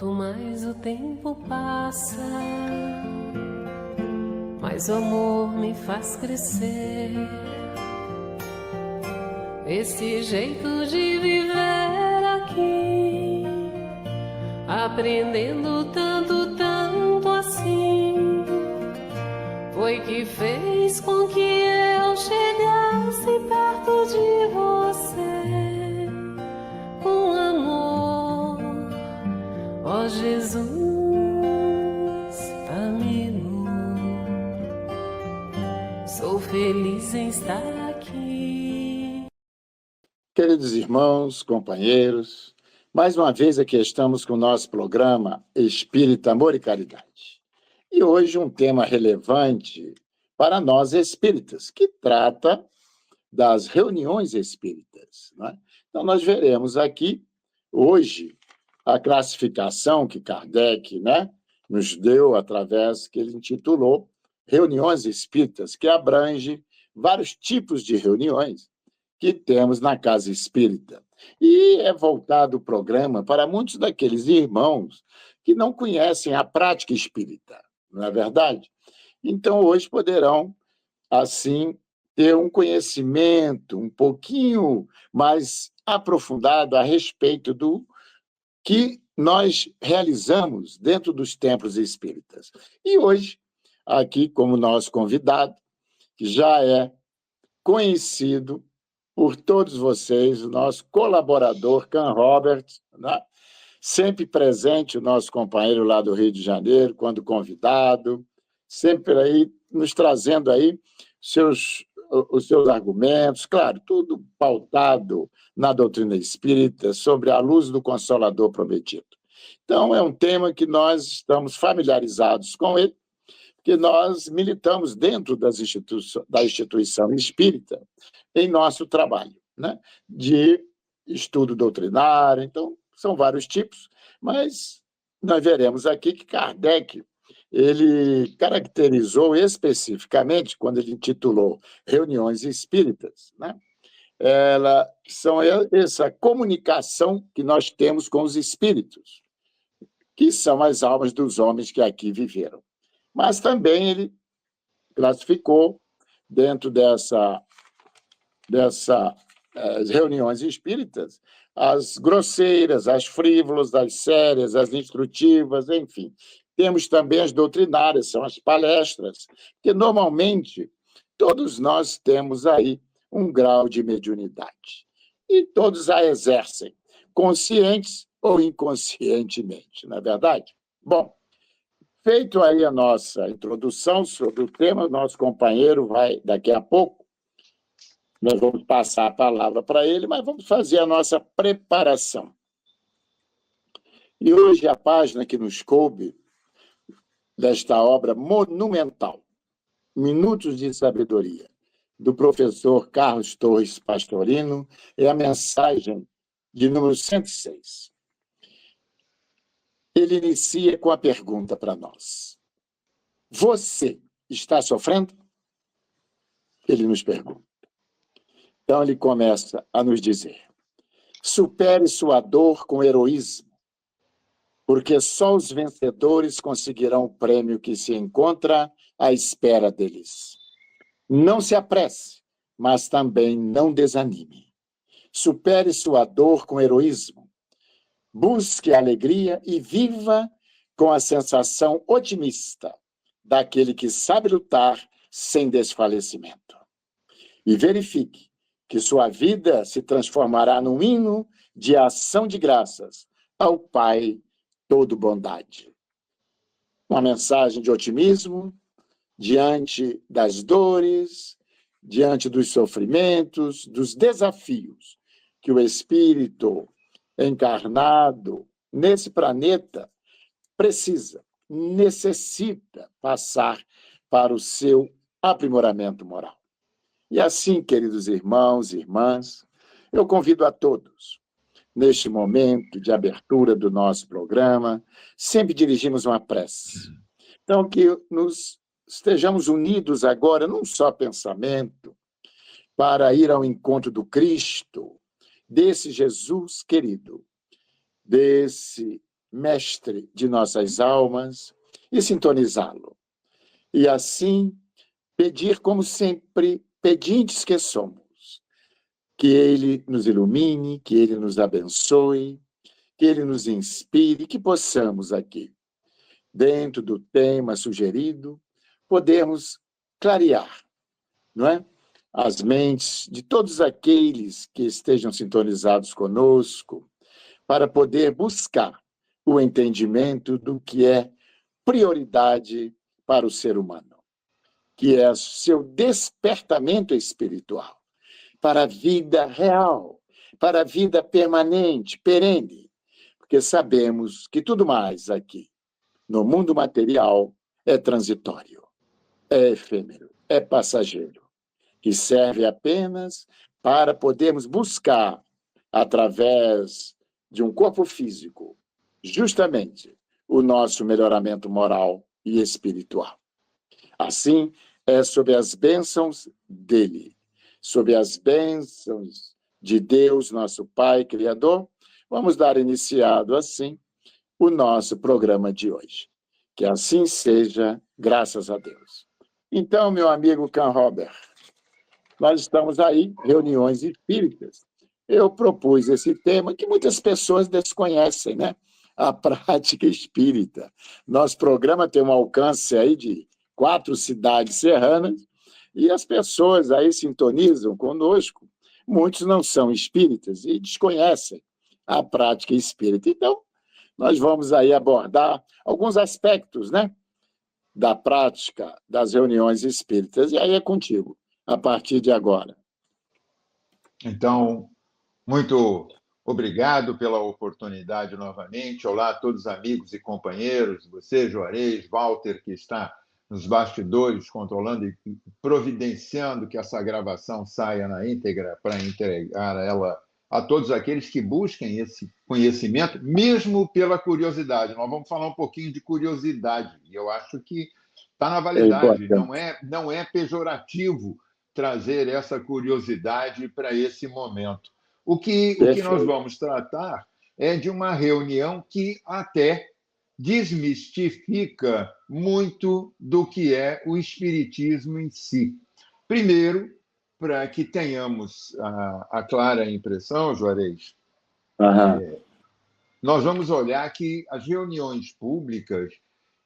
Quanto mais o tempo passa, mais o amor me faz crescer. Esse jeito de viver aqui, aprendendo tanto, tanto assim, foi que fez com que eu chegasse perto de você com amor. Ó Jesus, amigo, sou feliz em estar aqui. Queridos irmãos, companheiros, mais uma vez aqui estamos com o nosso programa Espírita, Amor e Caridade. E hoje um tema relevante para nós espíritas, que trata das reuniões espíritas, né? Então nós veremos aqui, hoje, a classificação que Kardec, né, nos deu através que ele intitulou Reuniões Espíritas, que abrange vários tipos de reuniões que temos na casa espírita. E é voltado o programa para muitos daqueles irmãos que não conhecem a prática espírita, não é verdade? Então, hoje poderão, assim, ter um conhecimento um pouquinho mais aprofundado a respeito do que nós realizamos dentro dos templos espíritas. E hoje, aqui como nosso convidado, que já é conhecido por todos vocês, o nosso colaborador, Can Roberts, né? Sempre presente, o nosso companheiro lá do Rio de Janeiro, quando convidado, sempre aí nos trazendo aí os seus argumentos, claro, tudo pautado na doutrina espírita, sobre a luz do Consolador prometido. Então, é um tema que nós estamos familiarizados com ele, porque nós militamos dentro da instituição espírita em nosso trabalho, né, de estudo doutrinário. Então, são vários tipos, mas nós veremos aqui que Kardec ele caracterizou especificamente, quando ele intitulou Reuniões Espíritas, né, são essa comunicação que nós temos com os espíritos, que são as almas dos homens que aqui viveram. Mas também ele classificou, dentro dessas reuniões espíritas, as grosseiras, as frívolas, as sérias, as instrutivas, enfim. Temos também as doutrinárias, são as palestras, que normalmente todos nós temos aí um grau de mediunidade. E todos a exercem, conscientes ou inconscientemente, não é verdade? Bom, feito aí a nossa introdução sobre o tema, o nosso companheiro vai, daqui a pouco, nós vamos passar a palavra para ele, mas vamos fazer a nossa preparação. E hoje a página que nos coube desta obra monumental, Minutos de Sabedoria, do professor Carlos Torres Pastorino, é a mensagem de número 106. Ele inicia com a pergunta para nós: você está sofrendo? Ele nos pergunta. Então, ele começa a nos dizer: supere sua dor com heroísmo, porque só os vencedores conseguirão o prêmio que se encontra à espera deles. Não se apresse, mas também não desanime. Supere sua dor com heroísmo, busque a alegria e viva com a sensação otimista daquele que sabe lutar sem desfalecimento. E verifique que sua vida se transformará num hino de ação de graças ao Pai todo bondade. Uma mensagem de otimismo diante das dores, diante dos sofrimentos, dos desafios que o espírito encarnado nesse planeta necessita passar para o seu aprimoramento moral. E assim, queridos irmãos e irmãs, eu convido a todos, neste momento de abertura do nosso programa, sempre dirigimos uma prece. Então, que estejamos unidos agora, num só pensamento, para ir ao encontro do Cristo, desse Jesus querido, desse mestre de nossas almas, e sintonizá-lo. E assim, pedir, como sempre, pedintes que somos, que ele nos ilumine, que ele nos abençoe, que ele nos inspire, que possamos aqui, dentro do tema sugerido, podermos clarear, não é? As mentes de todos aqueles que estejam sintonizados conosco, para poder buscar o entendimento do que é prioridade para o ser humano, que é seu despertamento espiritual, para a vida real, para a vida permanente, perene, porque sabemos que tudo mais aqui, no mundo material, é transitório, é efêmero, é passageiro, que serve apenas para podermos buscar, através de um corpo físico, justamente o nosso melhoramento moral e espiritual. Assim, é sob as bênçãos dele, sob as bênçãos de Deus, nosso Pai Criador, vamos dar iniciado, assim, o nosso programa de hoje. Que assim seja, graças a Deus. Então, meu amigo Can Robert, nós estamos aí, reuniões espíritas. Eu propus esse tema que muitas pessoas desconhecem, né? A prática espírita. Nosso programa tem um alcance aí de 4 cidades serranas e as pessoas aí sintonizam conosco. Muitos não são espíritas e desconhecem a prática espírita. Então, nós vamos aí abordar alguns aspectos, né, da prática das reuniões espíritas. E aí é contigo, a partir de agora. Então, muito obrigado pela oportunidade novamente. Olá a todos os amigos e companheiros, você, Juarez, Walter, que está nos bastidores, controlando e providenciando que essa gravação saia na íntegra para entregar ela a todos aqueles que busquem esse conhecimento, mesmo pela curiosidade. Nós vamos falar um pouquinho de curiosidade, e eu acho que está na validade, não é pejorativo trazer essa curiosidade para esse momento. O que nós vamos tratar é de uma reunião que até desmistifica muito do que é o espiritismo em si. Primeiro, para que tenhamos a clara impressão, Juarez, nós vamos olhar que as reuniões públicas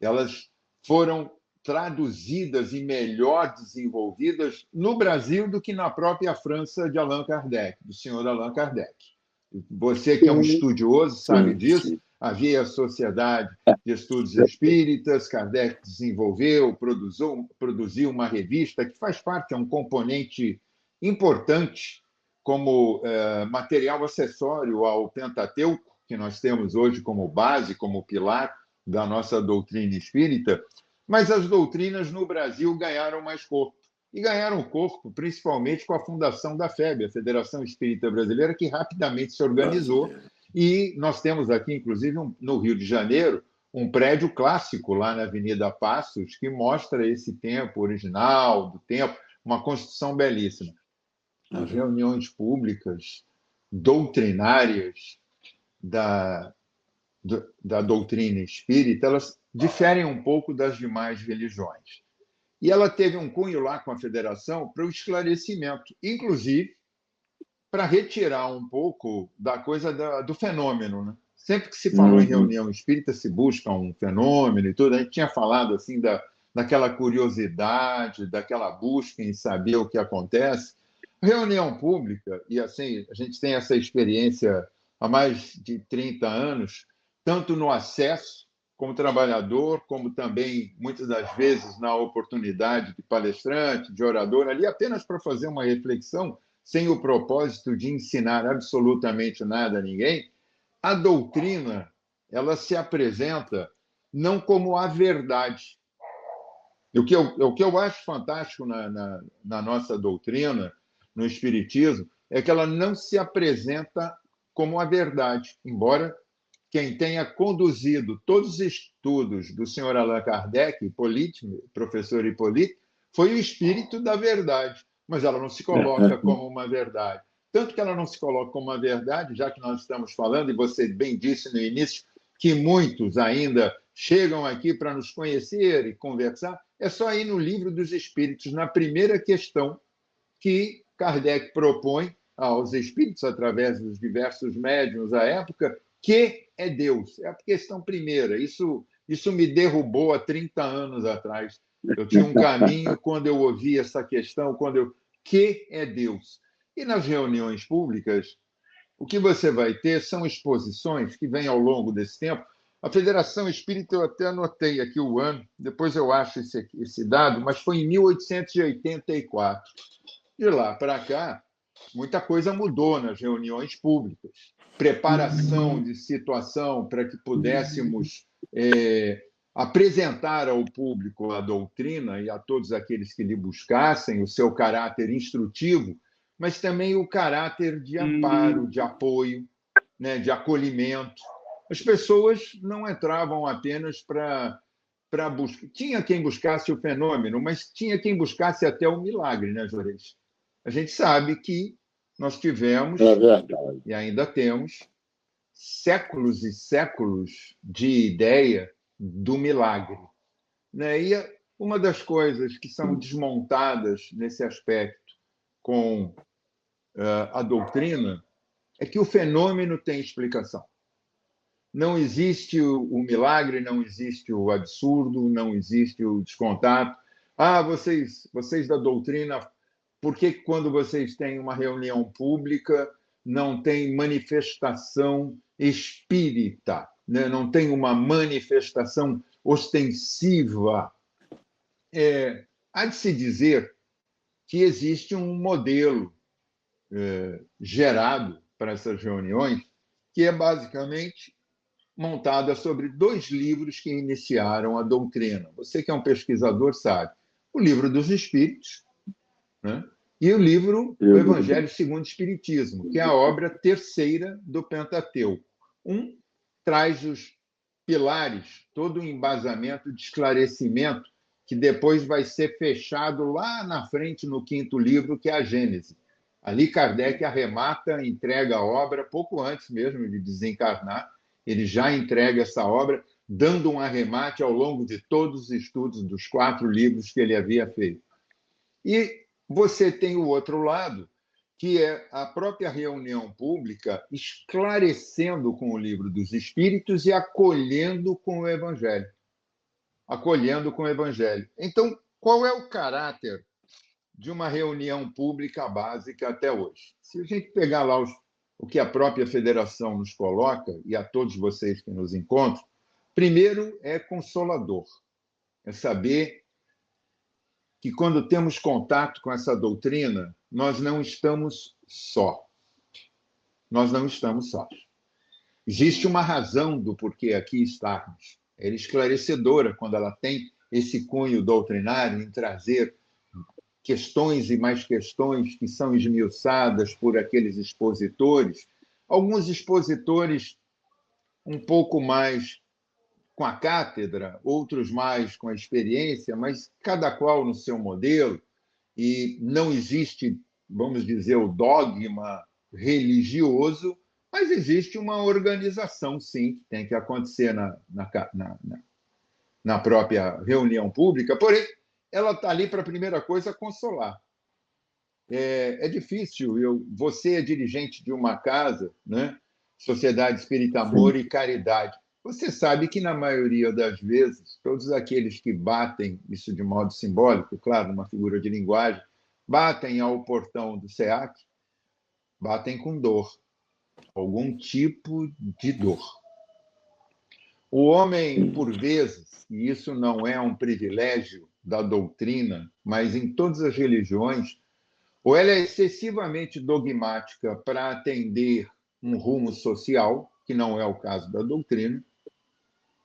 elas foram traduzidas e melhor desenvolvidas no Brasil do que na própria França de Allan Kardec, do senhor Allan Kardec. Você que é um estudioso sabe disso. Havia a Sociedade de Estudos Espíritas, Kardec desenvolveu, produziu uma revista que faz parte, é um componente importante como material acessório ao Pentateuco, que nós temos hoje como base, como pilar da nossa doutrina espírita, mas as doutrinas no Brasil ganharam mais corpo. E ganharam corpo principalmente com a fundação da FEB, a Federação Espírita Brasileira, que rapidamente se organizou. E nós temos aqui, inclusive, no Rio de Janeiro, um prédio clássico lá na Avenida Passos, que mostra esse tempo original, do tempo, uma construção belíssima. As reuniões públicas, doutrinárias da doutrina espírita, elas diferem um pouco das demais religiões. E ela teve um cunho lá com a federação para o esclarecimento, inclusive para retirar um pouco da coisa do fenômeno, né? Sempre que se falou em reunião espírita, se busca um fenômeno e tudo. A gente tinha falado assim daquela curiosidade, daquela busca em saber o que acontece. Reunião pública, e assim, a gente tem essa experiência há mais de 30 anos, tanto no acesso como trabalhador, como também, muitas das vezes, na oportunidade de palestrante, de orador, ali apenas para fazer uma reflexão, sem o propósito de ensinar absolutamente nada a ninguém. A doutrina ela se apresenta não como a verdade. O que eu acho fantástico na nossa doutrina, no Espiritismo, é que ela não se apresenta como a verdade, embora quem tenha conduzido todos os estudos do senhor Allan Kardec, professor Hipólito, foi o espírito da verdade, mas ela não se coloca como uma verdade. Tanto que ela não se coloca como uma verdade, já que nós estamos falando, e você bem disse no início, que muitos ainda chegam aqui para nos conhecer e conversar, é só ir no Livro dos Espíritos, na primeira questão que Kardec propõe aos espíritos, através dos diversos médiuns à época, que é Deus. É a questão primeira. Isso me derrubou há 30 anos atrás. Eu tinha um caminho quando eu ouvi essa questão, que é Deus? E nas reuniões públicas, o que você vai ter são exposições que vêm ao longo desse tempo. A Federação Espírita, eu até anotei aqui o ano, depois eu acho esse dado, mas foi em 1884. De lá para cá, muita coisa mudou nas reuniões públicas. Preparação de situação para que pudéssemos apresentar ao público a doutrina e a todos aqueles que lhe buscassem o seu caráter instrutivo, mas também o caráter de amparo, de apoio, né, de acolhimento. As pessoas não entravam apenas para buscar. Tinha quem buscasse o fenômeno, mas tinha quem buscasse até o milagre, né, Juarez? A gente sabe que nós tivemos, e ainda temos, séculos e séculos de ideia do milagre. Né? E uma das coisas que são desmontadas nesse aspecto com a doutrina é que o fenômeno tem explicação. Não existe o milagre, não existe o absurdo, não existe o descontato. Vocês da doutrina, por que quando vocês têm uma reunião pública não tem manifestação espírita, né? Não tem uma manifestação ostensiva? Há de se dizer que existe um modelo gerado para essas reuniões, que é basicamente montada sobre 2 livros que iniciaram a doutrina. Você que é um pesquisador sabe. O Livro dos Espíritos, né? E o livro O Evangelho segundo o Espiritismo, que é a obra terceira do Pentateuco. Um traz os pilares, todo o embasamento de esclarecimento, que depois vai ser fechado lá na frente no 5º livro, que é a Gênese. Ali Kardec arremata, entrega a obra, pouco antes mesmo de desencarnar, ele já entrega essa obra, dando um arremate ao longo de todos os estudos dos 4 livros que ele havia feito. E você tem o outro lado, que é a própria reunião pública esclarecendo com o Livro dos Espíritos e acolhendo com o Evangelho. Acolhendo com o Evangelho. Então, qual é o caráter de uma reunião pública básica até hoje? Se a gente pegar lá o que a própria federação nos coloca, e a todos vocês que nos encontram, primeiro é consolador. É saber que quando temos contato com essa doutrina, nós não estamos só. Nós não estamos sós. Existe uma razão do porquê aqui estarmos. Ela é esclarecedora quando ela tem esse cunho doutrinário em trazer questões e mais questões que são esmiuçadas por aqueles expositores. Alguns expositores um pouco mais com a cátedra, outros mais com a experiência, mas cada qual no seu modelo, e não existe, vamos dizer, o dogma religioso, mas existe uma organização, sim, que tem que acontecer na própria reunião pública, porém, ela está ali para a primeira coisa, consolar. É difícil, você é dirigente de uma casa, né? Sociedade Espírita Amor e Caridade. Você sabe que, na maioria das vezes, todos aqueles que batem, isso de modo simbólico, claro, uma figura de linguagem, batem ao portão do SEAC, batem com dor, algum tipo de dor. O homem, por vezes, e isso não é um privilégio da doutrina, mas em todas as religiões, ou ela é excessivamente dogmática para atender um rumo social, que não é o caso da doutrina,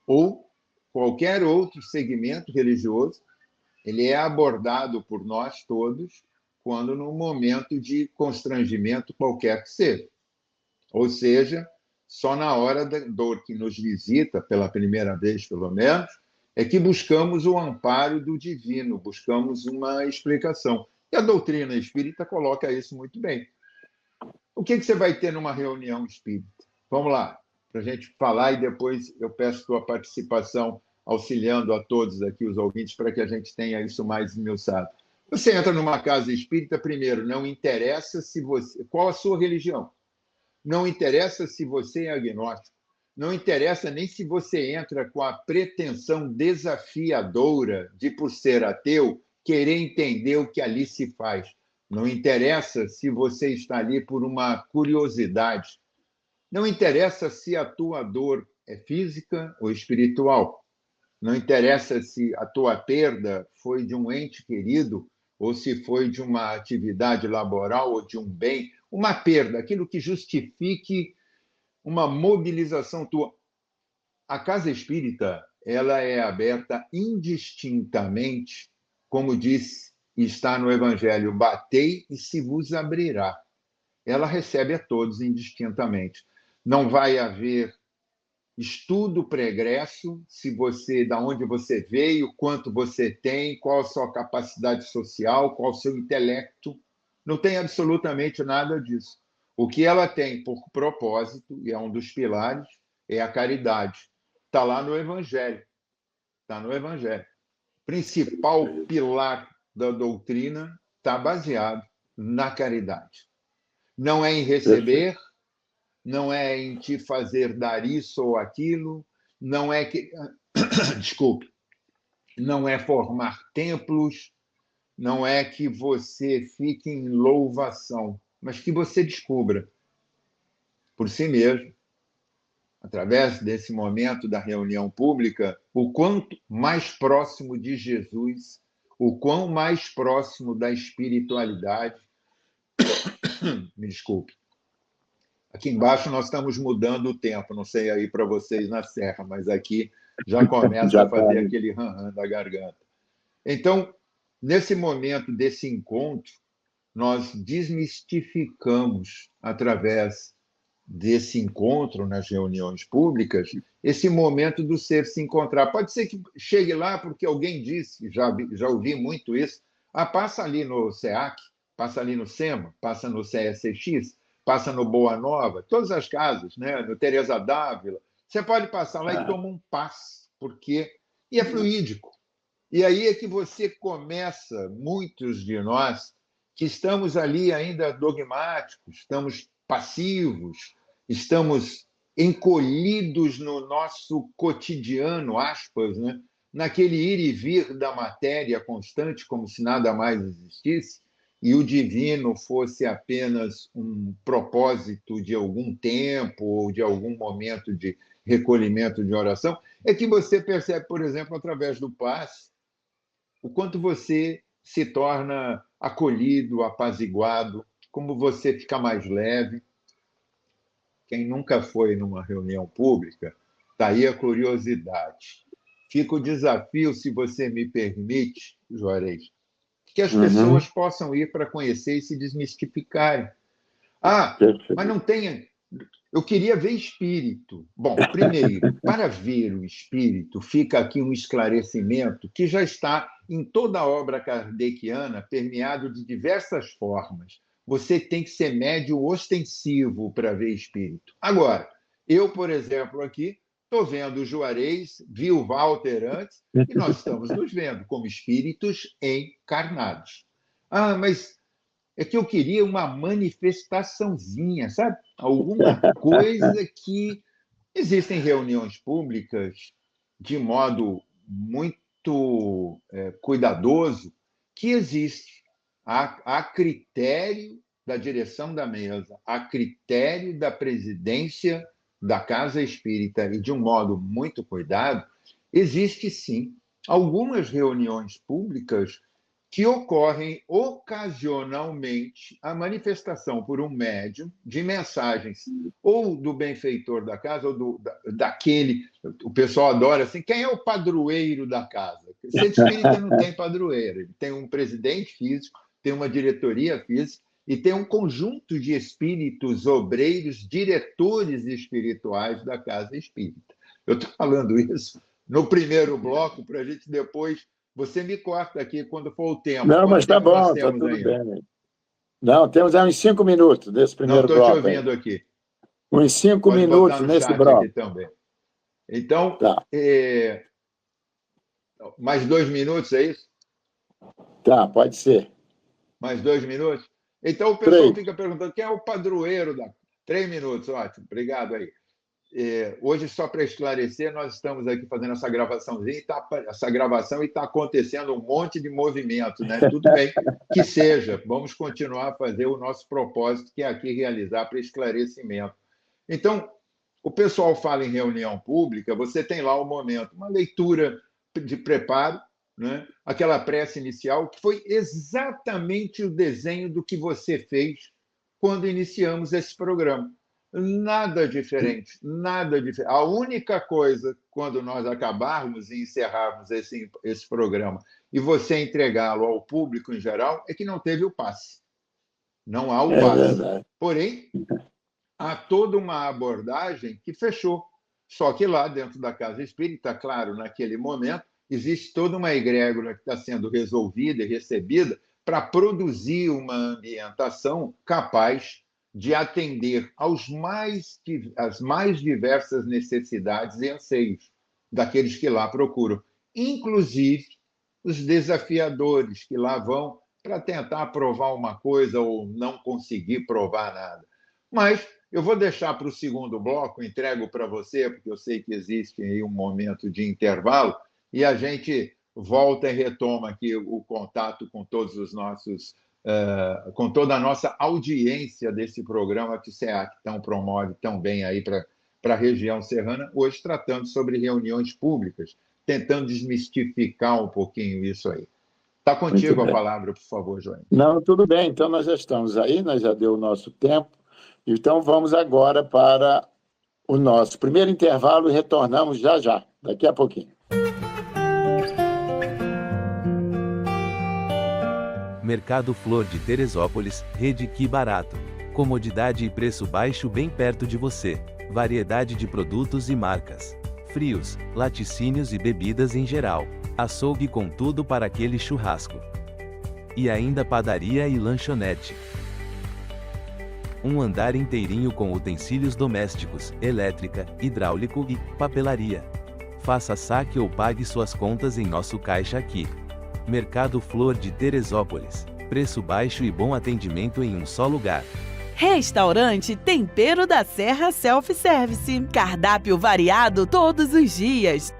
ou qualquer outro segmento religioso, ele é abordado por nós todos quando num momento de constrangimento qualquer que seja. Ou seja, só na hora da dor que nos visita, pela primeira vez, pelo menos, é que buscamos o amparo do divino, buscamos uma explicação. E a doutrina espírita coloca isso muito bem. O que você vai ter numa reunião espírita? Vamos lá. para a gente falar, e depois eu peço tua participação, auxiliando a todos aqui, os ouvintes, para que a gente tenha isso mais esmiuçado. Você entra numa casa espírita, primeiro, não interessa se você, qual a sua religião, não interessa se você é agnóstico, não interessa nem se você entra com a pretensão desafiadora de, por ser ateu, querer entender o que ali se faz. Não interessa se você está ali por uma curiosidade. Não interessa se a tua dor é física ou espiritual. Não interessa se a tua perda foi de um ente querido ou se foi de uma atividade laboral ou de um bem. Uma perda, aquilo que justifique uma mobilização tua. A casa espírita, ela é aberta indistintamente, como diz, está no Evangelho, batei e se vos abrirá. Ela recebe a todos indistintamente. Não vai haver estudo pregresso, se você, da onde você veio, quanto você tem, qual a sua capacidade social, qual o seu intelecto. Não tem absolutamente nada disso. O que ela tem por propósito, e é um dos pilares, é a caridade. Está lá no Evangelho. Está no Evangelho. O principal pilar da doutrina está baseado na caridade. Não é em receber, não é em te fazer dar isso ou aquilo, não é que... Desculpe. Não é formar templos, não é que você fique em louvação, mas que você descubra por si mesmo, através desse momento da reunião pública, o quanto mais próximo de Jesus, o quão mais próximo da espiritualidade. Me desculpe. Aqui embaixo nós estamos mudando o tempo, não sei aí para vocês na Serra, mas aqui já começa a fazer aquele ran-ran da garganta. Então, nesse momento desse encontro, nós desmistificamos, através desse encontro nas reuniões públicas, esse momento do ser se encontrar. Pode ser que chegue lá porque alguém disse, já ouvi muito isso, passa ali no SEAC, passa ali no SEMA, passa no CSX, passa no Boa Nova, todas as casas, né? No Teresa d'Ávila. Você pode passar lá e toma um passe, porque... E é fluídico. E aí é que você começa, muitos de nós, que estamos ali ainda dogmáticos, estamos passivos, estamos encolhidos no nosso cotidiano, aspas, né? Naquele ir e vir da matéria constante, como se nada mais existisse, e o divino fosse apenas um propósito de algum tempo ou de algum momento de recolhimento de oração, é que você percebe, por exemplo, através do passe, o quanto você se torna acolhido, apaziguado, como você fica mais leve. Quem nunca foi numa reunião pública, está aí a curiosidade. Fica o desafio, se você me permite, Juarez, que as pessoas possam ir para conhecer e se desmistificarem. Mas não tem... Eu queria ver espírito. Bom, primeiro, para ver o espírito, fica aqui um esclarecimento que já está em toda a obra kardeciana, permeado de diversas formas. Você tem que ser médium ostensivo para ver espírito. Agora, eu, por exemplo, aqui, estou vendo o Juarez, vi o Walter antes, e nós estamos nos vendo como espíritos encarnados. Mas é que eu queria uma manifestaçãozinha, sabe? Alguma coisa que... Existem reuniões públicas de modo muito cuidadoso, que existe a critério da direção da mesa, a critério da presidência da Casa Espírita e de um modo muito cuidado, existe sim algumas reuniões públicas que ocorrem ocasionalmente a manifestação por um médium de mensagens ou do benfeitor da casa ou daquele... O pessoal adora assim, quem é o padroeiro da casa? Centro Espírita não tem padroeiro, ele tem um presidente físico, tem uma diretoria física e tem um conjunto de espíritos obreiros, diretores espirituais da Casa Espírita. Eu estou falando isso no primeiro bloco para a gente depois... Você me corta aqui quando for o tempo. Não, mas está bom, está tudo bem. Não, temos uns 5 minutos desse primeiro bloco. Não, estou te ouvindo aqui. Uns 5 Pode botar minutos no nesse chat bloco. aqui também. Então, Tá, mais 2 minutos, é isso? tá, pode ser. Mais 2 minutos? Então, o pessoal 3. fica perguntando quem é o padroeiro da... 3 minutos, ótimo. Obrigado aí. Hoje, só para esclarecer, nós estamos aqui fazendo essa gravaçãozinha, essa gravação, e está acontecendo um monte de movimento, né? Tudo bem que seja. Vamos continuar a fazer o nosso propósito, que é aqui realizar para esclarecimento. Então, o pessoal fala em reunião pública, você tem lá o momento, uma leitura de preparo, né? Aquela prece inicial, que foi exatamente o desenho do que você fez quando iniciamos esse programa. Nada diferente, nada diferente. A única coisa, quando nós acabarmos e encerrarmos esse programa e você entregá-lo ao público em geral, é que não teve o passe. Não há o É passe. verdade. Porém, há toda uma abordagem que fechou. Só que lá dentro da Casa Espírita, claro, naquele momento, existe toda uma egrégora que está sendo resolvida e recebida para produzir uma ambientação capaz de atender às mais diversas necessidades e anseios daqueles que lá procuram, inclusive os desafiadores que lá vão para tentar provar uma coisa ou não conseguir provar nada. Mas eu vou deixar para o segundo bloco, entrego para você, porque eu sei que existe aí um momento de intervalo, e a gente volta e retoma aqui o contato com todos os nossos, com toda a nossa audiência desse programa que o SEAC tão promove tão bem aí para a região serrana, hoje tratando sobre reuniões públicas, tentando desmistificar um pouquinho isso aí. Está contigo a palavra, por favor, João. Não, tudo bem. Então, nós já estamos aí, nós já deu o nosso tempo. Então, vamos agora para o nosso primeiro intervalo e retornamos já, daqui a pouquinho. Mercado Flor de Teresópolis, Rede Que Barato. Comodidade e preço baixo bem perto de você. Variedade de produtos e marcas. Frios, laticínios e bebidas em geral. Açougue com tudo para aquele churrasco. E ainda padaria e lanchonete. Um andar inteirinho com utensílios domésticos, elétrica, hidráulico e papelaria. Faça saque ou pague suas contas em nosso caixa aqui. Mercado Flor de Teresópolis. Preço baixo e bom atendimento em um só lugar. Restaurante Tempero da Serra Self-Service. Cardápio variado todos os dias.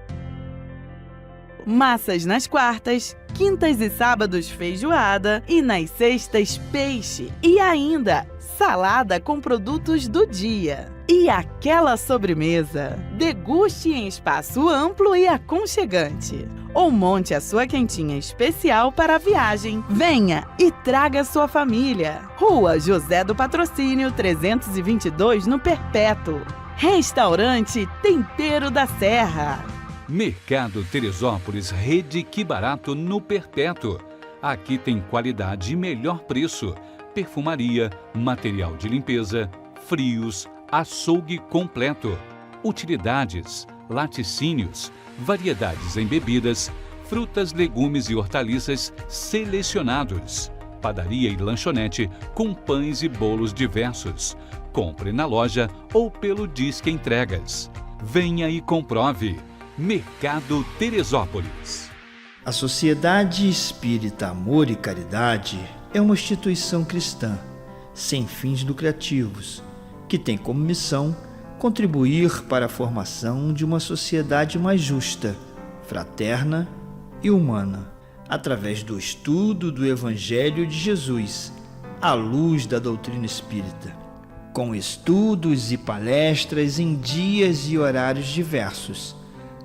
Massas nas quartas, quintas e sábados feijoada e nas sextas peixe. E ainda salada com produtos do dia. E aquela sobremesa. Deguste em espaço amplo e aconchegante. Ou monte a sua quentinha especial para a viagem. Venha e traga sua família. Rua José do Patrocínio, 322, no Perpétuo. Restaurante Tempero da Serra. Mercado Teresópolis, Rede Que Barato, no Perpétuo. Aqui tem qualidade e melhor preço. Perfumaria, material de limpeza, frios, açougue completo, utilidades, laticínios, variedades em bebidas, frutas, legumes e hortaliças selecionados, padaria e lanchonete com pães e bolos diversos. Compre na loja ou pelo Disque Entregas. Venha e comprove. Mercado Teresópolis. A Sociedade Espírita Amor e Caridade é uma instituição cristã, sem fins lucrativos, que tem como missão contribuir para a formação de uma sociedade mais justa, fraterna e humana, através do estudo do Evangelho de Jesus, à luz da doutrina espírita, com estudos e palestras em dias e horários diversos,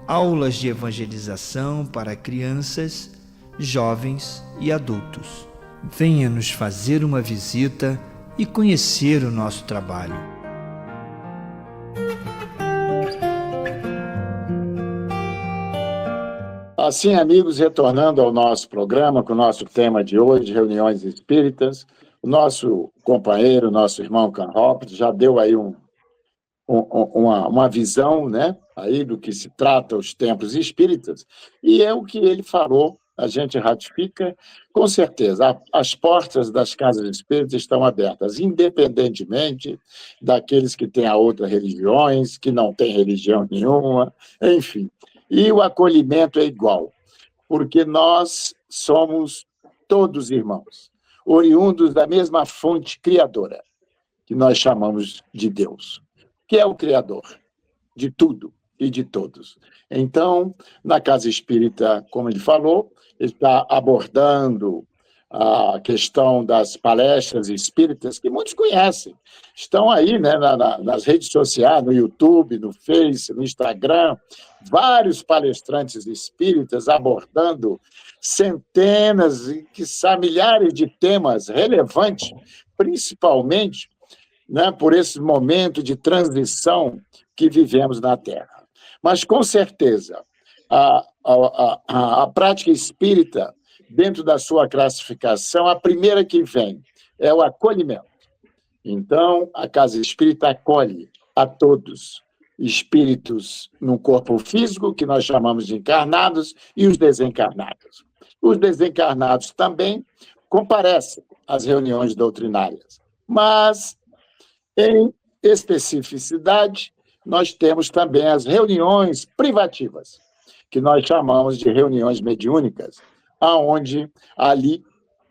aulas de evangelização para crianças, jovens e adultos. Venha nos fazer uma visita e conhecer o nosso trabalho. Assim, amigos, retornando ao nosso programa, com o nosso tema de hoje, reuniões espíritas, o nosso companheiro, nosso irmão Canhoff, já deu aí uma visão, né, aí do que se trata os templos espíritas, e é o que ele falou a gente ratifica, com certeza, as portas das casas espíritas estão abertas, independentemente daqueles que têm a outras religiões, que não têm religião nenhuma, enfim. E o acolhimento é igual, porque nós somos todos irmãos, oriundos da mesma fonte criadora, que nós chamamos de Deus, que é o Criador de tudo e de todos. Então, na Casa Espírita, como ele falou, ele está abordando a questão das palestras espíritas, que muitos conhecem. Estão aí, né, nas redes sociais, no YouTube, no Face, no Instagram, vários palestrantes espíritas abordando centenas e, quiçá, milhares de temas relevantes, principalmente, né, por esse momento de transição que vivemos na Terra. Mas, com certeza, a prática espírita, dentro da sua classificação, a primeira que vem é o acolhimento. Então, a Casa Espírita acolhe a todos, espíritos no corpo físico, que nós chamamos de encarnados, e os desencarnados. Os desencarnados também comparecem às reuniões doutrinárias, mas, em especificidade, nós temos também as reuniões privativas, que nós chamamos de reuniões mediúnicas, onde ali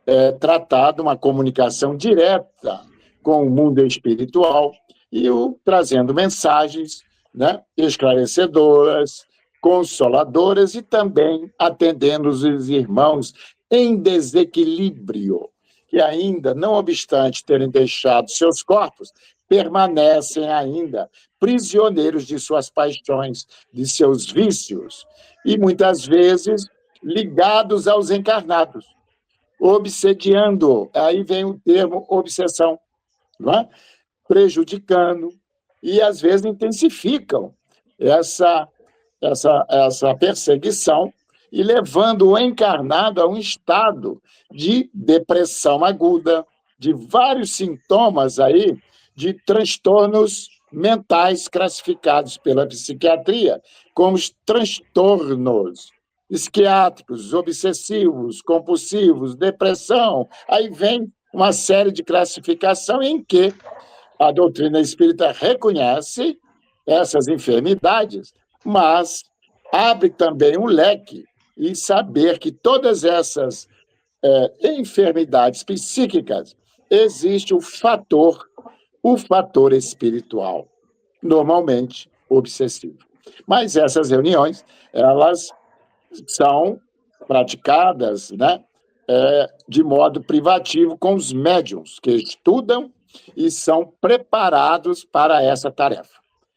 é tratada uma comunicação direta com o mundo espiritual e trazendo mensagens, né, esclarecedoras, consoladoras e também atendendo os irmãos em desequilíbrio, que ainda, não obstante terem deixado seus corpos, permanecem ainda prisioneiros de suas paixões, de seus vícios, e muitas vezes ligados aos encarnados, obsediando, aí vem o termo obsessão, não é? Prejudicando, e às vezes intensificam essa perseguição e levando o encarnado a um estado de depressão aguda, de vários sintomas aí de transtornos mentais classificados pela psiquiatria como os transtornos psiquiátricos, obsessivos, compulsivos, depressão. Aí vem uma série de classificação em que a doutrina espírita reconhece essas enfermidades, mas abre também um leque e saber que todas essas enfermidades psíquicas existe o fator espiritual, normalmente obsessivo. Mas essas reuniões, elas são praticadas, né, de modo privativo com os médiuns, que estudam e são preparados para essa tarefa.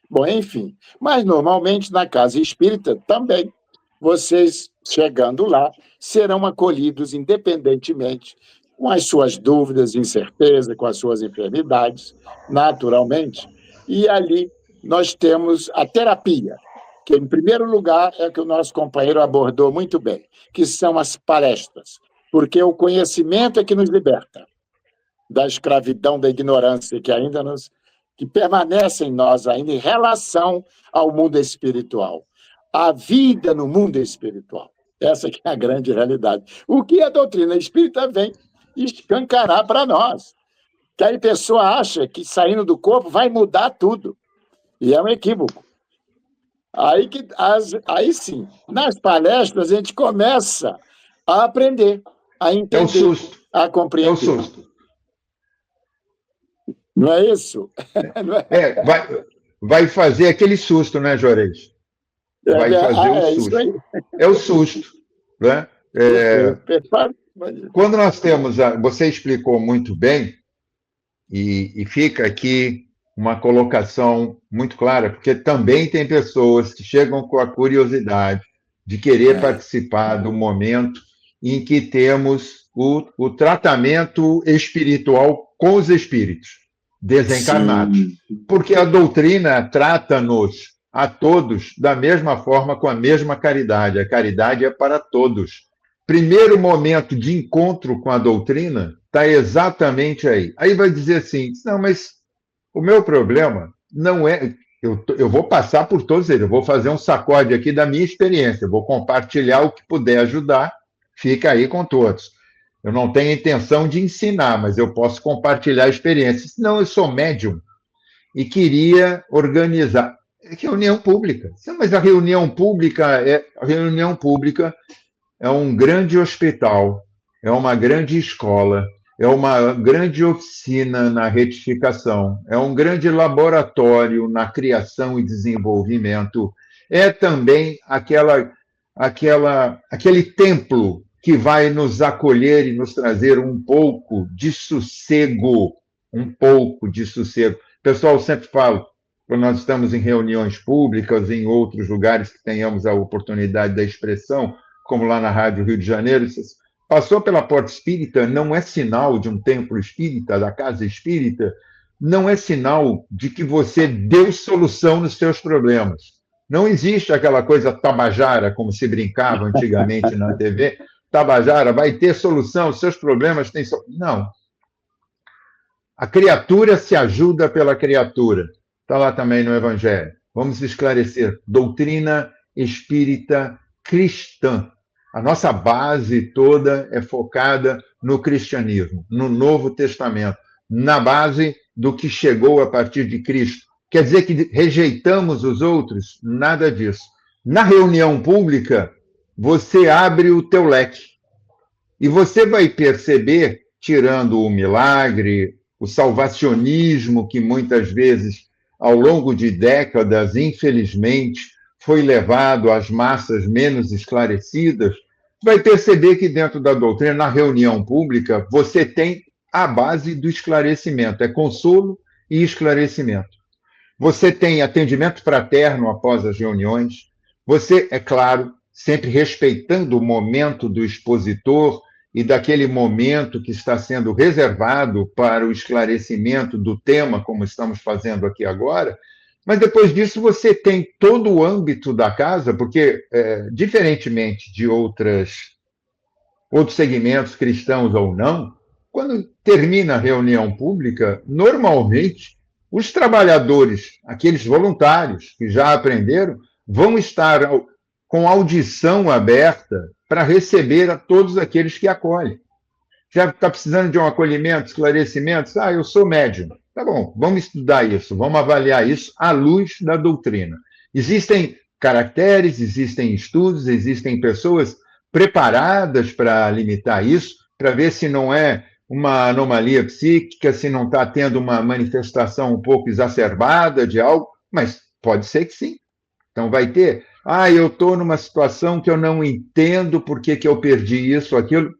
Bom, enfim, mas normalmente na Casa Espírita também, vocês chegando lá, serão acolhidos independentemente com as suas dúvidas, incerteza, com as suas enfermidades, naturalmente. E ali nós temos a terapia, que, em primeiro lugar, é que o nosso companheiro abordou muito bem, que são as palestras, porque o conhecimento é que nos liberta da escravidão, da ignorância que permanece em nós ainda em relação ao mundo espiritual. A vida no mundo espiritual. Essa que é a grande realidade. O que a doutrina espírita vem escancarar para nós. Que aí a pessoa acha que saindo do corpo vai mudar tudo. E é um equívoco. Aí sim, nas palestras a gente começa a aprender, a entender, a compreender. É o susto. Não é isso? Vai fazer aquele susto, né, Juarez? Vai fazer o susto. Isso aí. É o susto. Né? Quando nós temos... Você explicou muito bem, e fica aqui uma colocação muito clara, porque também tem pessoas que chegam com a curiosidade de querer participar do momento em que temos o tratamento espiritual com os espíritos desencarnados. Sim. Porque a doutrina trata-nos a todos da mesma forma, com a mesma caridade. A caridade é para todos. Primeiro momento de encontro com a doutrina está exatamente aí. Aí vai dizer assim, não, mas o meu problema não é... Eu vou passar por todos eles, eu vou fazer um sacode aqui da minha experiência, eu vou compartilhar o que puder ajudar, Fica aí com todos. Eu não tenho intenção de ensinar, mas eu posso compartilhar experiências. Senão, eu sou médium e queria organizar reunião pública. Mas a reunião pública é um grande hospital, é uma grande escola, é uma grande oficina na retificação, é um grande laboratório na criação e desenvolvimento, é também aquele templo que vai nos acolher e nos trazer um pouco de sossego, um pouco de sossego. O pessoal sempre fala, quando nós estamos em reuniões públicas, em outros lugares que tenhamos a oportunidade da expressão, como lá na Rádio Rio de Janeiro, passou pela porta espírita, não é sinal de um templo espírita, da casa espírita, não é sinal de que você deu solução nos seus problemas. Não existe aquela coisa tabajara, como se brincava antigamente na TV, tabajara, vai ter solução, os seus problemas têm solução. Não. A criatura se ajuda pela criatura. Está lá também no Evangelho. Vamos esclarecer. Doutrina espírita cristã. A nossa base toda é focada no cristianismo, no Novo Testamento, na base do que chegou a partir de Cristo. Quer dizer que rejeitamos os outros? Nada disso. Na reunião pública, você abre o teu leque. E você vai perceber, tirando o milagre, o salvacionismo, que muitas vezes, ao longo de décadas, infelizmente, foi levado às massas menos esclarecidas, vai perceber que dentro da doutrina, na reunião pública, você tem a base do esclarecimento, é consolo e esclarecimento. Você tem atendimento fraterno após as reuniões, você, é claro, sempre respeitando o momento do expositor e daquele momento que está sendo reservado para o esclarecimento do tema, como estamos fazendo aqui agora, mas depois disso você tem todo o âmbito da casa, porque, diferentemente de outros segmentos cristãos ou não, quando termina a reunião pública, normalmente os trabalhadores, aqueles voluntários que já aprenderam, vão estar com audição aberta para receber a todos aqueles que acolhem. Já está precisando de um acolhimento, esclarecimento? Eu sou médium. Tá bom, vamos estudar isso, vamos avaliar isso à luz da doutrina. Existem caracteres, existem estudos, existem pessoas preparadas para limitar isso, para ver se não é uma anomalia psíquica, se não está tendo uma manifestação um pouco exacerbada de algo, mas pode ser que sim. Então vai ter, eu estou numa situação que eu não entendo por que eu perdi isso, aquilo.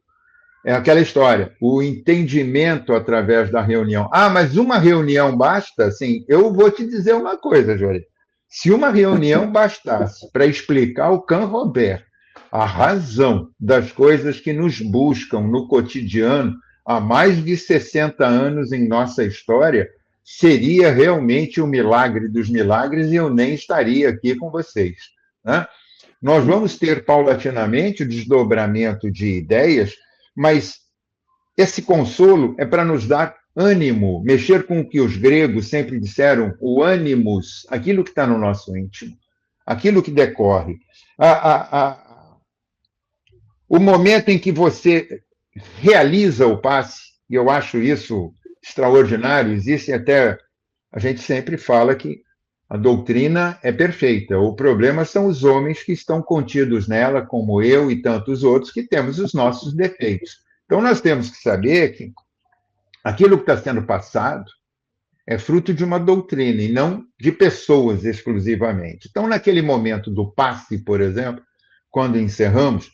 É aquela história, o entendimento através da reunião. Mas uma reunião basta? Sim, eu vou te dizer uma coisa, Jorge. Se uma reunião bastasse para explicar o Canrobert, a razão das coisas que nos buscam no cotidiano há mais de 60 anos em nossa história, seria realmente o milagre dos milagres e eu nem estaria aqui com vocês. Né? Nós vamos ter paulatinamente o desdobramento de ideias, mas esse consolo é para nos dar ânimo, mexer com o que os gregos sempre disseram, o ânimos, aquilo que está no nosso íntimo, aquilo que decorre. O momento em que você realiza o passe, e eu acho isso extraordinário, existe até, a gente sempre fala que a doutrina é perfeita, o problema são os homens que estão contidos nela, como eu e tantos outros, que temos os nossos defeitos. Então, nós temos que saber que aquilo que está sendo passado é fruto de uma doutrina e não de pessoas exclusivamente. Então, naquele momento do passe, por exemplo, quando encerramos,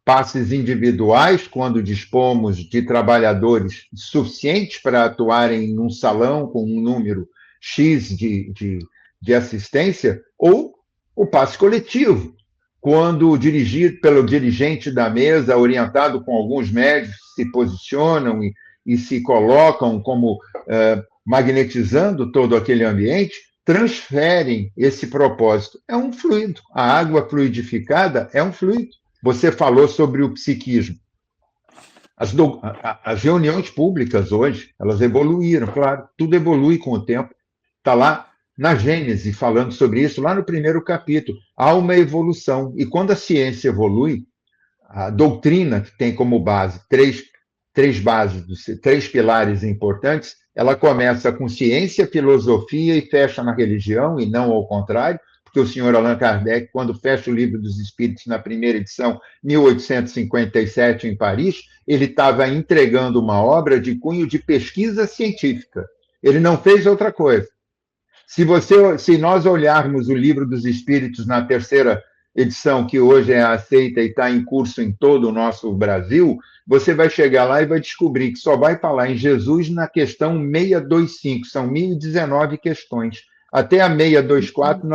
passes individuais, quando dispomos de trabalhadores suficientes para atuarem num salão com um número X de assistência, ou o passe coletivo, quando dirigido pelo dirigente da mesa, orientado com alguns médicos, se posicionam e se colocam como magnetizando todo aquele ambiente, transferem esse propósito. É um fluido. A água fluidificada é um fluido. Você falou sobre o psiquismo. As reuniões públicas hoje, elas evoluíram, claro, tudo evolui com o tempo. Está lá na Gênese, falando sobre isso, lá no primeiro capítulo. Há uma evolução. E quando a ciência evolui, a doutrina, que tem como base três bases, três pilares importantes, ela começa com ciência, filosofia e fecha na religião, e não ao contrário, porque o senhor Allan Kardec, quando fecha o Livro dos Espíritos na primeira edição, 1857, em Paris, ele estava entregando uma obra de cunho de pesquisa científica. Ele não fez outra coisa. Se nós olharmos o Livro dos Espíritos na terceira edição, que hoje é aceita e está em curso em todo o nosso Brasil, você vai chegar lá e vai descobrir que só vai falar em Jesus na questão 625, são 1019 questões. Até a 624,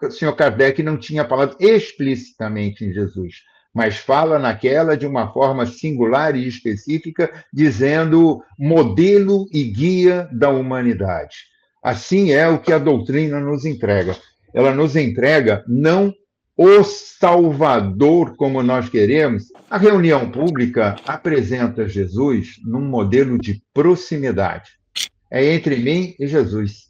o senhor Kardec não tinha falado explicitamente em Jesus, mas fala naquela de uma forma singular e específica, dizendo modelo e guia da humanidade. Assim é o que a doutrina nos entrega. Ela nos entrega não o Salvador como nós queremos. A reunião pública apresenta Jesus num modelo de proximidade. É entre mim e Jesus.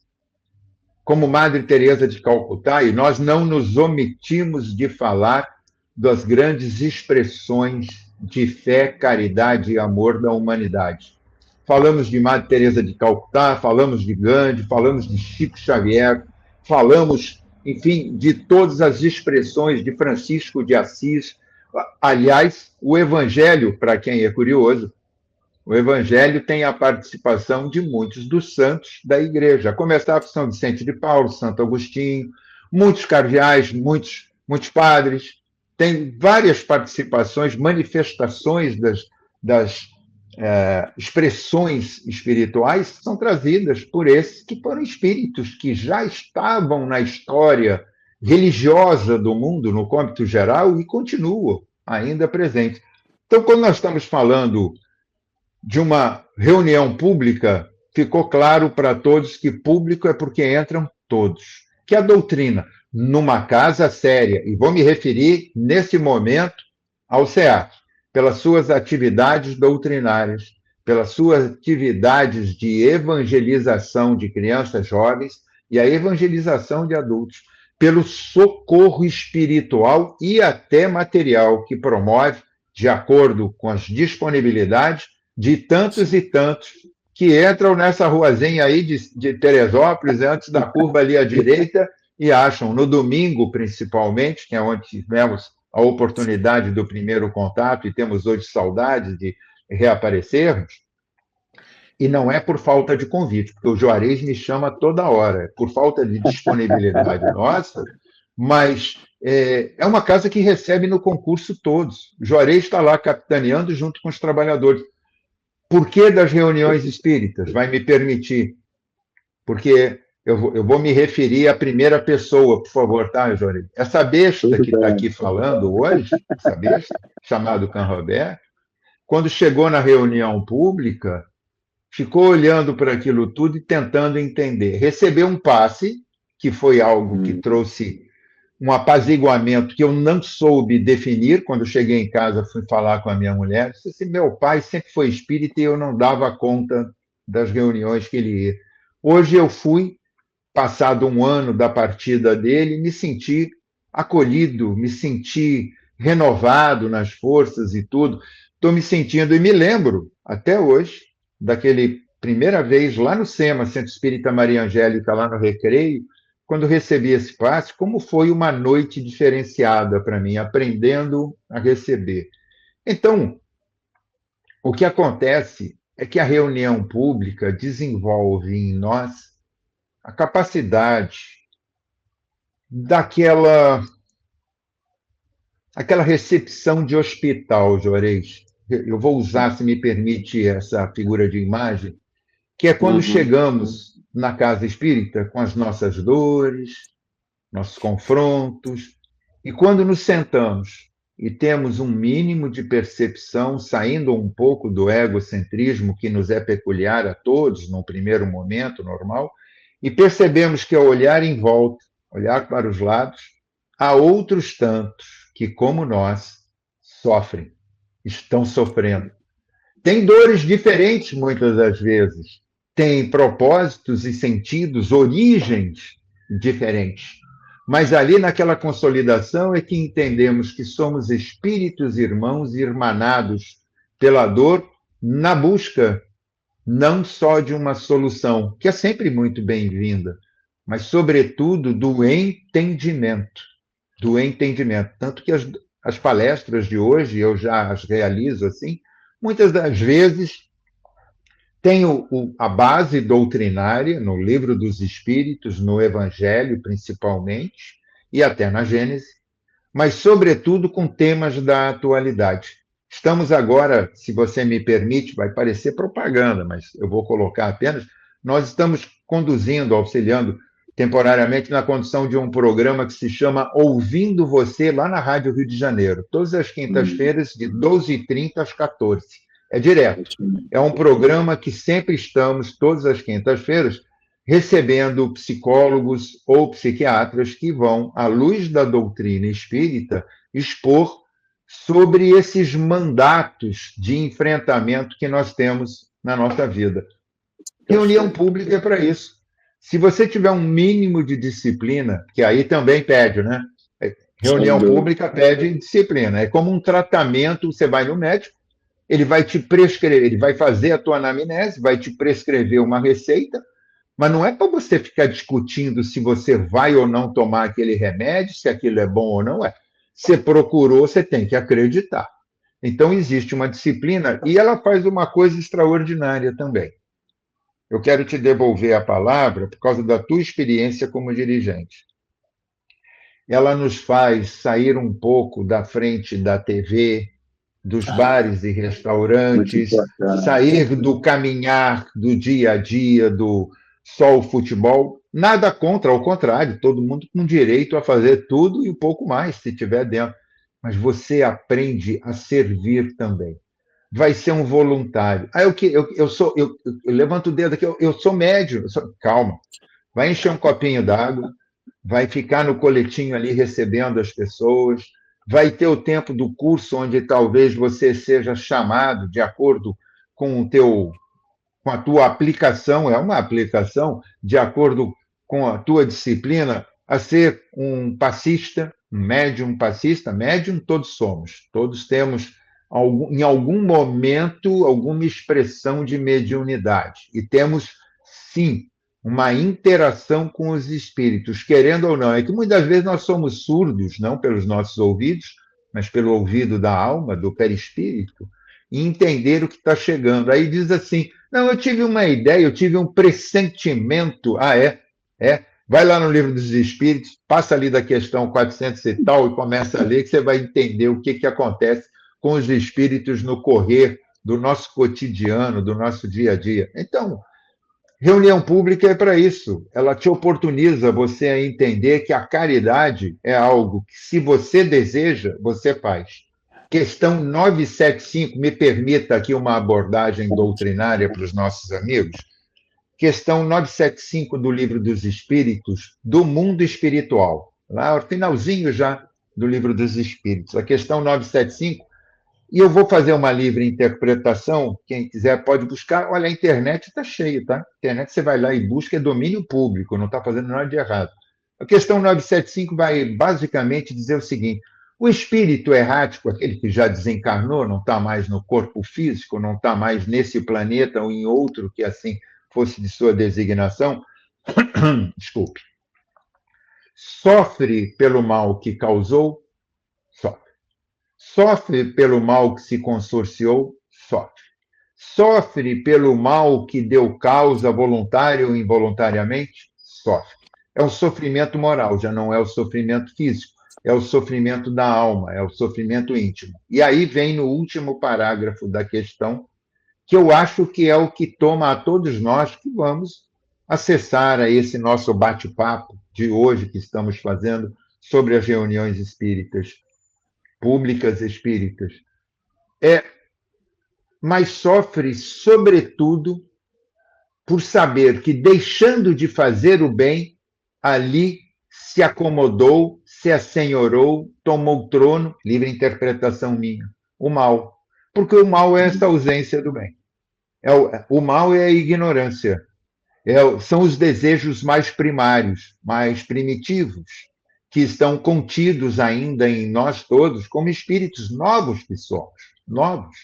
Como Madre Teresa de Calcutá, e nós não nos omitimos de falar das grandes expressões de fé, caridade e amor da humanidade. Falamos de Madre Teresa de Calcutá, falamos de Gandhi, falamos de Chico Xavier, falamos, enfim, de todas as expressões de Francisco de Assis. Aliás, o Evangelho, para quem é curioso, o Evangelho tem a participação de muitos dos santos da Igreja, a começar por São Vicente de Paulo, Santo Agostinho, muitos cardeais, muitos padres. Tem várias participações, manifestações das expressões espirituais são trazidas por esses que foram espíritos que já estavam na história religiosa do mundo, no cômputo geral, e continuam ainda presentes. Então, quando nós estamos falando de uma reunião pública, ficou claro para todos que público é porque entram todos. Que a doutrina, numa casa séria, e vou me referir, nesse momento, ao SEAC, pelas suas atividades doutrinárias, pelas suas atividades de evangelização de crianças jovens e a evangelização de adultos, pelo socorro espiritual e até material que promove, de acordo com as disponibilidades de tantos e tantos que entram nessa ruazinha aí de Teresópolis, antes da curva ali à direita, e acham, no domingo principalmente, que é onde tivemos a oportunidade do primeiro contato, e temos hoje saudades de reaparecermos, e não é por falta de convite, porque o Juarez me chama toda hora, é por falta de disponibilidade nossa, mas é uma casa que recebe no concurso todos. O Juarez está lá capitaneando junto com os trabalhadores. Por que das reuniões espíritas? Vai me permitir, porque eu vou me referir à primeira pessoa, por favor, tá, Juarez? Essa besta que está aqui falando hoje, essa besta, chamado Canrobert, quando chegou na reunião pública, ficou olhando para aquilo tudo e tentando entender. Recebeu um passe, que foi algo que trouxe um apaziguamento que eu não soube definir. Quando cheguei em casa, fui falar com a minha mulher, disse assim, meu pai sempre foi espírita e eu não dava conta das reuniões que ele ia. Hoje eu fui, passado um ano da partida dele, me senti acolhido, me senti renovado nas forças e tudo. Estou me sentindo, e me lembro, até hoje, daquele primeira vez lá no SEMA, Centro Espírita Maria Angélica, lá no Recreio, quando recebi esse passe, como foi uma noite diferenciada para mim, aprendendo a receber. Então, o que acontece é que a reunião pública desenvolve em nós a capacidade daquela recepção de hospital, Juarez. Eu vou usar, se me permite, essa figura de imagem, que é quando chegamos na casa espírita com as nossas dores, nossos confrontos, e quando nos sentamos e temos um mínimo de percepção, saindo um pouco do egocentrismo que nos é peculiar a todos, num primeiro momento normal, e percebemos que ao olhar em volta, olhar para os lados, há outros tantos que, como nós, sofrem, estão sofrendo. Tem dores diferentes, muitas das vezes, tem propósitos e sentidos, origens diferentes. Mas ali naquela consolidação é que entendemos que somos espíritos irmãos e irmanados pela dor na busca não só de uma solução, que é sempre muito bem-vinda, mas, sobretudo, do entendimento. Do entendimento. Tanto que as palestras de hoje, eu já as realizo assim, muitas das vezes tem a base doutrinária no Livro dos Espíritos, no Evangelho, principalmente, e até na Gênese, mas, sobretudo, com temas da atualidade. Estamos agora, se você me permite, vai parecer propaganda, mas eu vou colocar apenas, nós estamos conduzindo, auxiliando temporariamente na condução de um programa que se chama Ouvindo Você, lá na Rádio Rio de Janeiro, todas as quintas-feiras, de 12h30 às 14h. É direto. É um programa que sempre estamos, todas as quintas-feiras, recebendo psicólogos ou psiquiatras que vão, à luz da doutrina espírita, expor sobre esses mandatos de enfrentamento que nós temos na nossa vida. Reunião pública é para isso. Se você tiver um mínimo de disciplina, que aí também pede, né? Reunião pública pede disciplina. É como um tratamento, você vai no médico, ele vai te prescrever, ele vai fazer a tua anamnese, vai te prescrever uma receita, mas não é para você ficar discutindo se você vai ou não tomar aquele remédio, se aquilo é bom ou não é. Você procurou, você tem que acreditar. Então, existe uma disciplina e ela faz uma coisa extraordinária também. Eu quero te devolver a palavra por causa da tua experiência como dirigente. Ela nos faz sair um pouco da frente da TV, dos bares e restaurantes, sair do caminhar do dia a dia, do só o futebol. Nada contra, ao contrário, todo mundo com direito a fazer tudo e um pouco mais, se tiver dentro. Mas você aprende a servir também. Vai ser um voluntário. Eu levanto o dedo aqui, eu sou médium. Calma, vai encher um copinho d'água, vai ficar no coletinho ali recebendo as pessoas, vai ter o tempo do curso onde talvez você seja chamado de acordo com a tua aplicação, é uma aplicação, de acordo com a tua disciplina, a ser um passista, um médium passista. Médium todos somos, todos temos, em algum momento, alguma expressão de mediunidade. E temos, sim, uma interação com os espíritos, querendo ou não. É que muitas vezes nós somos surdos, não pelos nossos ouvidos, mas pelo ouvido da alma, do perispírito, e entender o que está chegando. Aí diz assim, não, eu tive uma ideia, eu tive um pressentimento. Ah, é? Vai lá no Livro dos Espíritos, passa ali da questão 400 e tal, e começa a ler, que você vai entender o que acontece com os espíritos no correr do nosso cotidiano, do nosso dia a dia. Então, reunião pública é para isso. Ela te oportuniza você a entender que a caridade é algo que, se você deseja, você faz. Questão 975, me permita aqui uma abordagem doutrinária para os nossos amigos. Questão 975 do Livro dos Espíritos, do mundo espiritual. Lá, no finalzinho já do Livro dos Espíritos. A questão 975, e eu vou fazer uma livre interpretação, quem quiser pode buscar. Olha, a internet está cheia, tá? A internet você vai lá e busca, é domínio público, não está fazendo nada de errado. A questão 975 vai basicamente dizer o seguinte: o espírito errático, aquele que já desencarnou, não está mais no corpo físico, não está mais nesse planeta ou em outro que assim fosse de sua designação, desculpe, sofre pelo mal que causou, sofre. Sofre pelo mal que se consorciou, sofre. Sofre pelo mal que deu causa voluntária ou involuntariamente, sofre. É um sofrimento moral, já não é o sofrimento físico, é o sofrimento da alma, é o sofrimento íntimo. E aí vem no último parágrafo da questão, que eu acho que é o que toma a todos nós que vamos acessar a esse nosso bate-papo de hoje que estamos fazendo sobre as reuniões espíritas, públicas espíritas. Mas sofre, sobretudo, por saber que, deixando de fazer o bem, ali se acomodou, se assenhorou, tomou o trono, livre interpretação minha, o mal. Porque o mal é essa ausência do bem. O mal é a ignorância. São os desejos mais primários, mais primitivos. que estão contidos ainda em nós todos, como espíritos novos que somos, novos.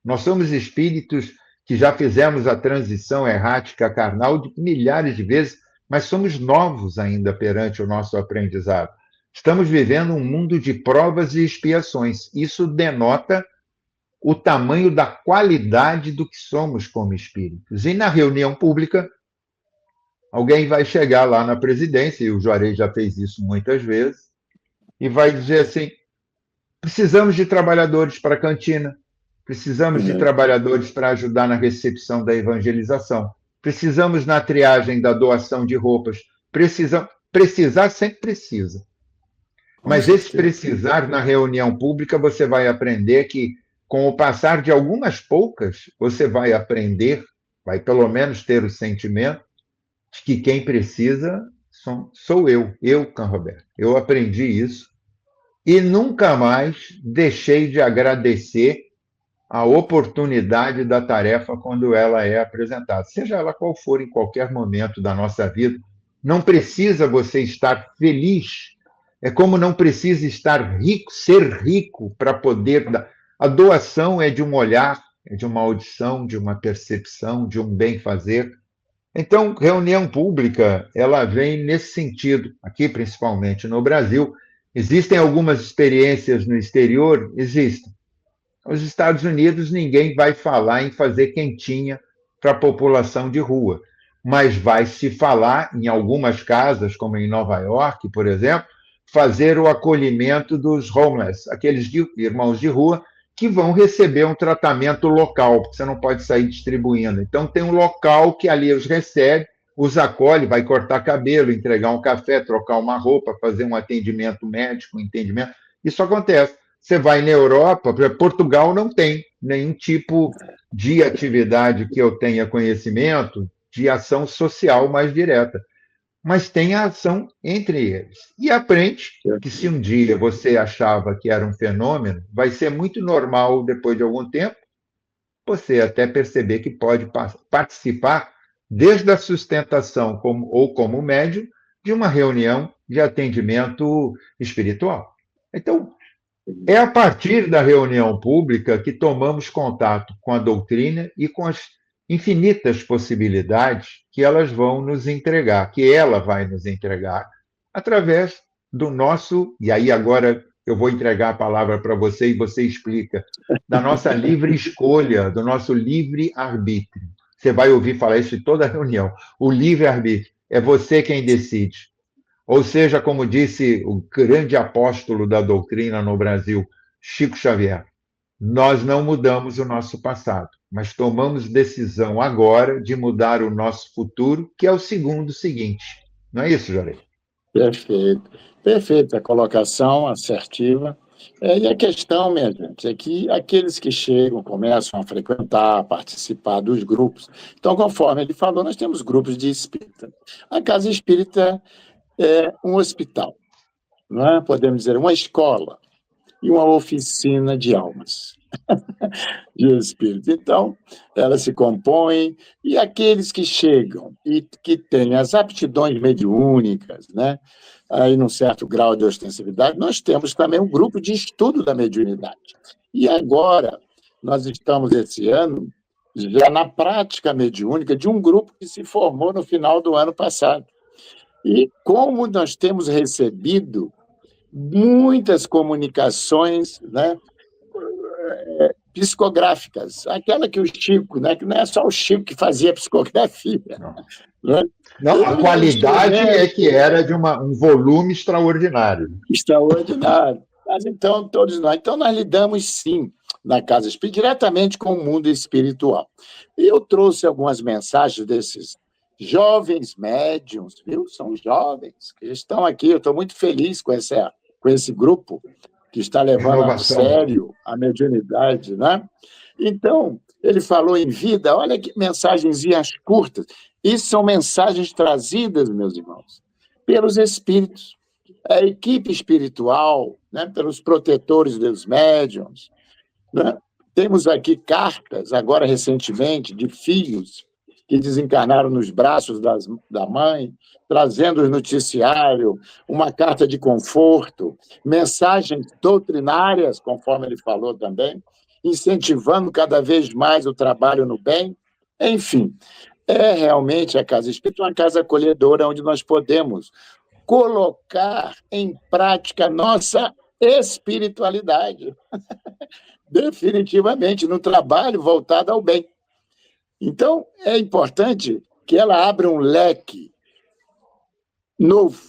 Nós somos espíritos que já fizemos a transição errática carnal de milhares de vezes, mas somos novos ainda perante o nosso aprendizado. Estamos vivendo um mundo de provas e expiações. Isso denota o tamanho da qualidade do que somos como espíritos. E na reunião pública, alguém vai chegar lá na presidência, e o Juarez já fez isso muitas vezes, e vai dizer assim: precisamos de trabalhadores para a cantina, precisamos de trabalhadores para ajudar na recepção da evangelização, precisamos na triagem da doação de roupas, precisar sempre precisa. Mas esse precisar na reunião pública, você vai aprender que, com o passar de algumas poucas, você vai aprender, vai pelo menos ter o sentimento de que quem precisa sou eu, Canroberto. Eu aprendi isso e nunca mais deixei de agradecer a oportunidade da tarefa quando ela é apresentada, seja ela qual for, em qualquer momento da nossa vida. Não precisa você estar feliz, é como não precisa estar rico, ser rico para poder dar. A doação é de um olhar, é de uma audição, de uma percepção, de um bem-fazer. Então, reunião pública, ela vem nesse sentido, aqui principalmente no Brasil. Existem algumas experiências no exterior? Existem. Nos Estados Unidos, ninguém vai falar em fazer quentinha para a população de rua, mas vai se falar, em algumas casas, como em Nova York, por exemplo, fazer o acolhimento dos homeless, aqueles irmãos de rua que vão receber um tratamento local, porque você não pode sair distribuindo. Então, tem um local que ali os recebe, os acolhe, vai cortar cabelo, entregar um café, trocar uma roupa, fazer um atendimento médico, um entendimento. Isso acontece. Você vai na Europa, Portugal não tem nenhum tipo de atividade que eu tenha conhecimento de ação social mais direta, mas tem a ação entre eles. E aprende que se um dia você achava que era um fenômeno, vai ser muito normal, depois de algum tempo, você até perceber que pode participar, desde a sustentação ou como médium, de uma reunião de atendimento espiritual. Então, é a partir da reunião pública que tomamos contato com a doutrina e com as infinitas possibilidades que elas vão nos entregar, que ela vai nos entregar, através do nosso, e aí agora eu vou entregar a palavra para você e você explica, da nossa livre escolha, do nosso livre-arbítrio. Você vai ouvir falar isso em toda reunião. O livre-arbítrio é você quem decide. Ou seja, como disse o grande apóstolo da doutrina no Brasil, Chico Xavier, nós não mudamos o nosso passado, mas tomamos decisão agora de mudar o nosso futuro, que é o segundo seguinte. Não é isso, Jorei? Perfeito. Perfeita a colocação, assertiva. E a questão, minha gente, é que aqueles que chegam, começam a frequentar, a participar dos grupos. Então, conforme ele falou, nós temos grupos de espírita. A casa espírita é um hospital, não é? Podemos dizer, uma escola e uma oficina de almas, de espírito. Então, ela se compõe, e aqueles que chegam e que têm as aptidões mediúnicas, né? Aí, num certo grau de ostensividade, nós temos também um grupo de estudo da mediunidade. E agora, nós estamos, esse ano, já na prática mediúnica de um grupo que se formou no final do ano passado. E como nós temos recebido muitas comunicações, né, psicográficas, aquela que o Chico, né, que não é só o Chico que fazia psicografia. Né? Não, a qualidade é que era de um volume extraordinário. Extraordinário. Mas então, todos nós. Então, nós lidamos, sim, na Casa Espírita, diretamente com o mundo espiritual. E eu trouxe algumas mensagens desses jovens médiuns, viu? São jovens que estão aqui. Eu estou muito feliz com esse grupo que está levando a sério a mediunidade, né? Então, ele falou em vida, olha que mensagenzinhas curtas. Isso são mensagens trazidas, meus irmãos, pelos espíritos, a equipe espiritual, né? Pelos protetores dos médiuns, né? Temos aqui cartas, agora recentemente, de filhos que desencarnaram nos braços da mãe, trazendo o noticiário, uma carta de conforto, mensagens doutrinárias, conforme ele falou também, incentivando cada vez mais o trabalho no bem. Enfim, é realmente a Casa Espírita uma casa acolhedora, onde nós podemos colocar em prática nossa espiritualidade, definitivamente, no trabalho voltado ao bem. Então, é importante que ela abra um leque novo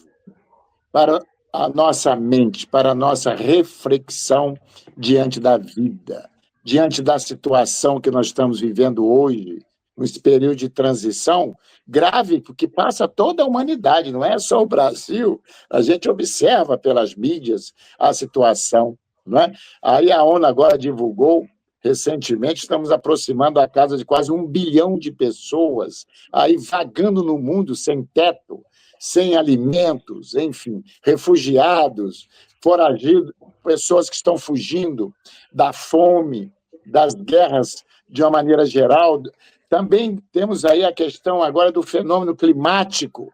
para a nossa mente, para a nossa reflexão diante da vida, diante da situação que nós estamos vivendo hoje, nesse período de transição grave, porque passa toda a humanidade, não é só o Brasil. A gente observa pelas mídias a situação, não é? Aí a ONU agora divulgou, recentemente, estamos aproximando a casa de quase 1 bilhão de pessoas aí vagando no mundo sem teto, sem alimentos, enfim, refugiados, foragidos, pessoas que estão fugindo da fome, das guerras de uma maneira geral. Também temos aí a questão agora do fenômeno climático,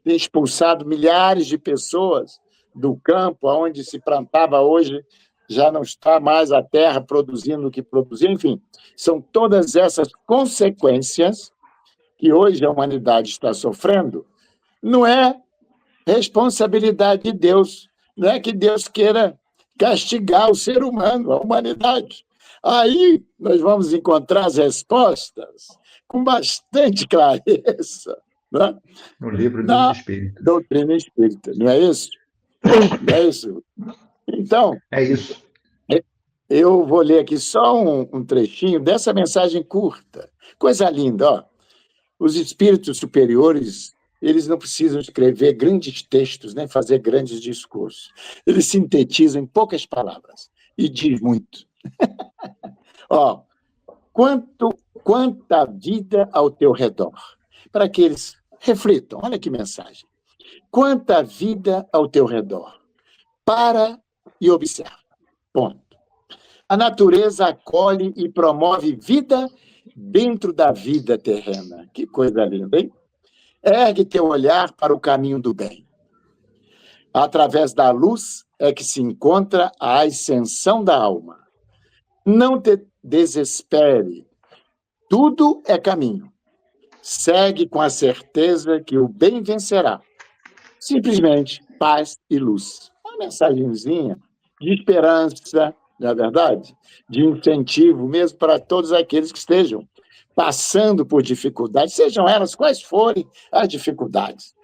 tem expulsado milhares de pessoas do campo, onde se plantava hoje, já não está mais a terra produzindo o que produzia. Enfim, são todas essas consequências que hoje a humanidade está sofrendo. Não é responsabilidade de Deus, não é que Deus queira castigar o ser humano, a humanidade. Aí nós vamos encontrar as respostas com bastante clareza, né? No livro dos Espíritos. Doutrina Espírita, não é isso? Não é isso? Então, é isso. Eu vou ler aqui só um trechinho dessa mensagem curta. Coisa linda, ó. Os espíritos superiores, eles não precisam escrever grandes textos, nem fazer grandes discursos. Eles sintetizam em poucas palavras e diz muito. Ó, quanta vida ao teu redor. Para que eles reflitam, olha que mensagem. Quanta vida ao teu redor. Para e observa. Ponto. A natureza acolhe e promove vida dentro da vida terrena. Que coisa linda, hein? Ergue teu olhar para o caminho do bem. Através da luz é que se encontra a ascensão da alma. Não te desespere. Tudo é caminho. Segue com a certeza que o bem vencerá. Simplesmente paz e luz. Uma mensagenzinha de esperança, não é verdade? De incentivo, mesmo para todos aqueles que estejam passando por dificuldades, sejam elas quais forem as dificuldades,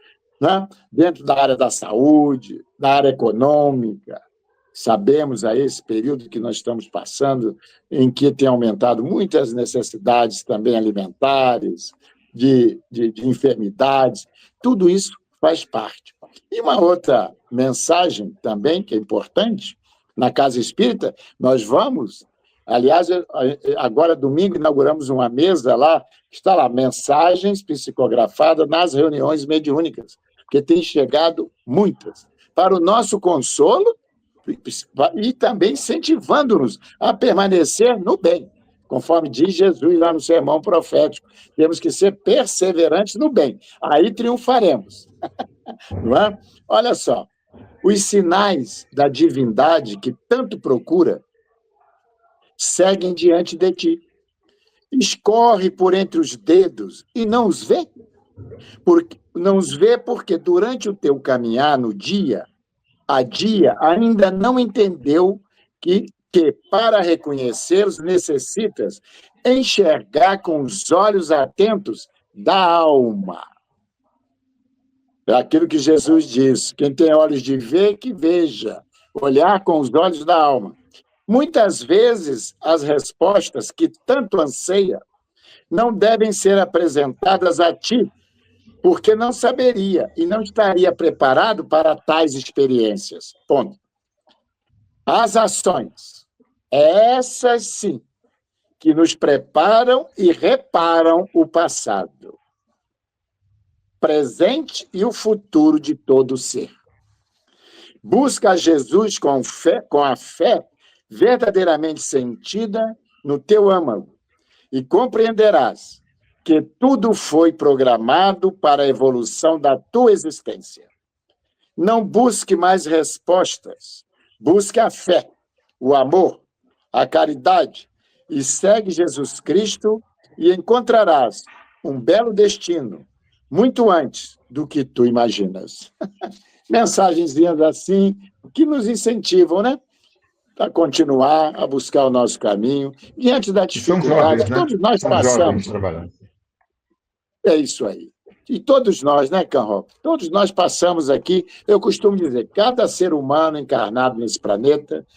né? Dentro da área da saúde, da área econômica. Sabemos aí esse período que nós estamos passando, em que tem aumentado muitas necessidades também alimentares, de enfermidades, tudo isso faz parte. E uma outra mensagem também, que é importante, na Casa Espírita, nós vamos, aliás, agora domingo inauguramos uma mesa lá, está lá, mensagens psicografadas nas reuniões mediúnicas, porque tem chegado muitas, para o nosso consolo e também incentivando-nos a permanecer no bem, conforme diz Jesus lá no sermão profético. Temos que ser perseverantes no bem, aí triunfaremos. Não é? Olha só, os sinais da divindade que tanto procura seguem diante de ti. Escorre por entre os dedos e não os vê. Não os vê porque durante o teu caminhar no dia a dia ainda não entendeu que para reconhecê-los necessitas enxergar com os olhos atentos da alma. É aquilo que Jesus diz, quem tem olhos de ver, que veja, olhar com os olhos da alma. Muitas vezes, as respostas que tanto anseia não devem ser apresentadas a ti, porque não saberia e não estaria preparado para tais experiências. Ponto. As ações, essas sim, que nos preparam e reparam o passado, presente e o futuro de todo ser. Busca Jesus com a fé verdadeiramente sentida no teu âmago e compreenderás porque tudo foi programado para a evolução da tua existência. Não busque mais respostas, busque a fé, o amor, a caridade, e segue Jesus Cristo e encontrarás um belo destino, muito antes do que tu imaginas. Mensagenzinhas assim, que nos incentivam, né? A continuar a buscar o nosso caminho, diante da dificuldade que todos nós passamos. É isso aí. E todos nós, né, Canro? Todos nós passamos aqui, eu costumo dizer, cada ser humano encarnado nesse planeta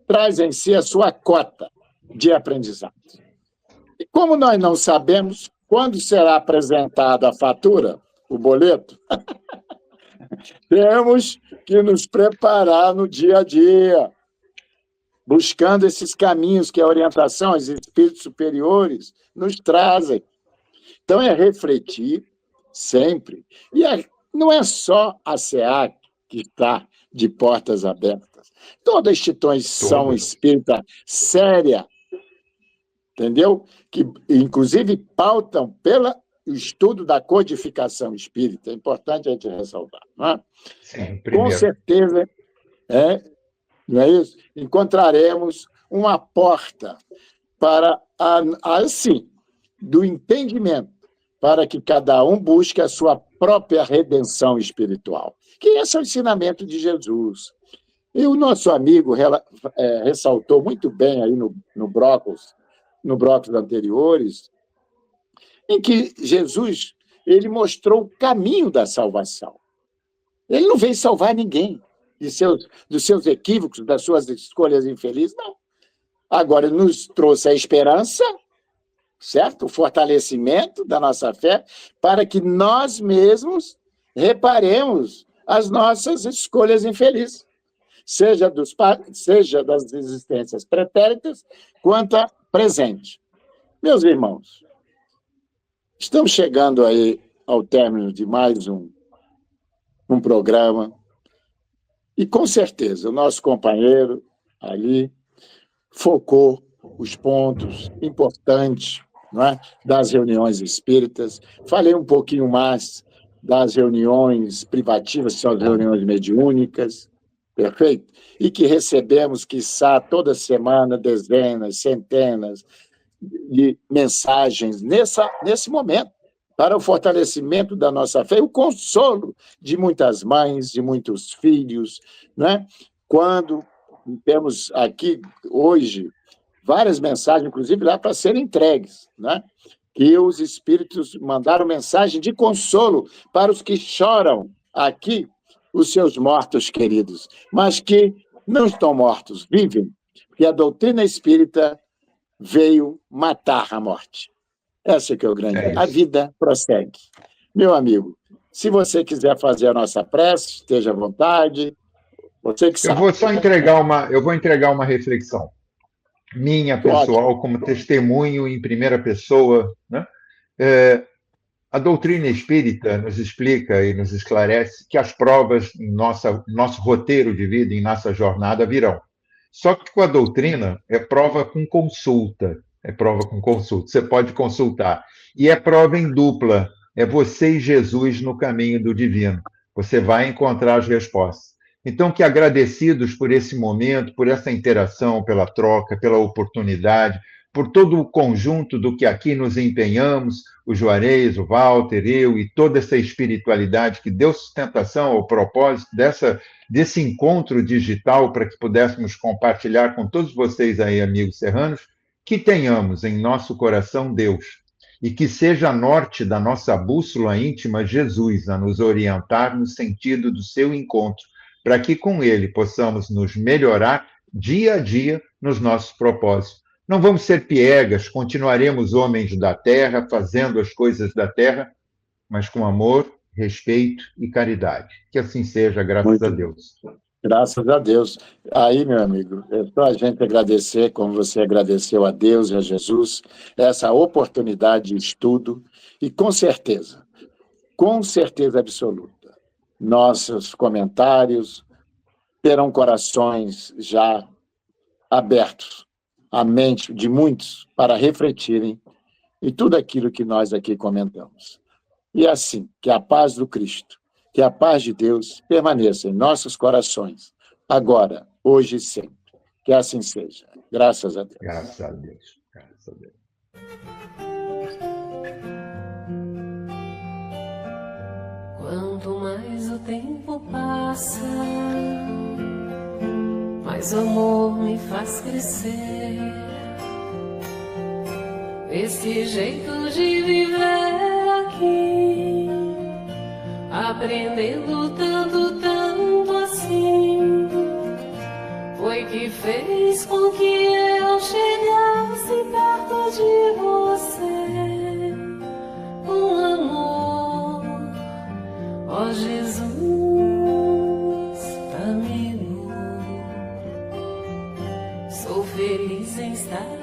traz em si a sua cota de aprendizado. E como nós não sabemos quando será apresentada a fatura, o boleto, temos que nos preparar no dia a dia, buscando esses caminhos que a orientação, os espíritos superiores nos trazem. Então, é refletir sempre. E não é só a SEAC que está de portas abertas. Toda instituição espírita séria, entendeu? Que, inclusive, pautam pelo estudo da codificação espírita. É importante a gente ressaltar. Não é? Sim, com certeza, não é isso? Encontraremos uma porta para, assim, do entendimento, para que cada um busque a sua própria redenção espiritual. Que esse é o ensinamento de Jesus. E o nosso amigo ressaltou muito bem aí no brócolis anteriores, em que Jesus ele mostrou o caminho da salvação. Ele não veio salvar ninguém dos seus equívocos, das suas escolhas infelizes, não. Agora, ele nos trouxe a esperança, certo? O fortalecimento da nossa fé, para que nós mesmos reparemos as nossas escolhas infelizes, seja das existências pretéritas, quanto a presente. Meus irmãos, estamos chegando aí ao término de mais um programa, e com certeza o nosso companheiro ali focou os pontos importantes, não é, das reuniões espíritas. Falei um pouquinho mais das reuniões privativas, que são as reuniões mediúnicas, perfeito? E que recebemos, quiçá, toda semana, dezenas, centenas de mensagens nesse momento, para o fortalecimento da nossa fé, e o consolo de muitas mães, de muitos filhos, né? Quando temos aqui, hoje, várias mensagens, inclusive lá para serem entregues, né? Que os espíritos mandaram mensagem de consolo para os que choram aqui, os seus mortos queridos, mas que não estão mortos, vivem, porque a doutrina espírita veio matar a morte. Essa que é o grande. A vida prossegue. Meu amigo, se você quiser fazer a nossa prece, esteja à vontade. Você que sabe. Eu vou entregar uma reflexão minha, pessoal, como testemunho em primeira pessoa, né? A doutrina espírita nos explica e nos esclarece que as provas em nosso roteiro de vida, em nossa jornada, virão. Só que com a doutrina é prova com consulta. Você pode consultar. E é prova em dupla. É você e Jesus no caminho do divino. Você vai encontrar as respostas. Então, que agradecidos por esse momento, por essa interação, pela troca, pela oportunidade, por todo o conjunto do que aqui nos empenhamos, o Juarez, o Walter, eu e toda essa espiritualidade que deu sustentação ao propósito desse encontro digital para que pudéssemos compartilhar com todos vocês aí, amigos serranos, que tenhamos em nosso coração Deus e que seja norte da nossa bússola íntima Jesus a nos orientar no sentido do seu encontro, para que com ele possamos nos melhorar dia a dia nos nossos propósitos. Não vamos ser piegas, continuaremos homens da terra, fazendo as coisas da terra, mas com amor, respeito e caridade. Que assim seja, graças a Deus. Graças a Deus. Aí, meu amigo, é só a gente agradecer, como você agradeceu a Deus e a Jesus, essa oportunidade de estudo, e com certeza absoluta, nossos comentários terão corações já abertos, a mente de muitos, para refletirem e tudo aquilo que nós aqui comentamos. E assim, que a paz do Cristo, que a paz de Deus permaneça em nossos corações, agora, hoje e sempre. Que assim seja. Graças a Deus. Graças a Deus. Graças a Deus. Quanto mais o tempo passa, mais o amor me faz crescer. Esse jeito de viver aqui, aprendendo tanto, tanto assim, foi que fez com que eu chegasse perto de você. Com amor, ó Jesus, amigo, sou feliz em estar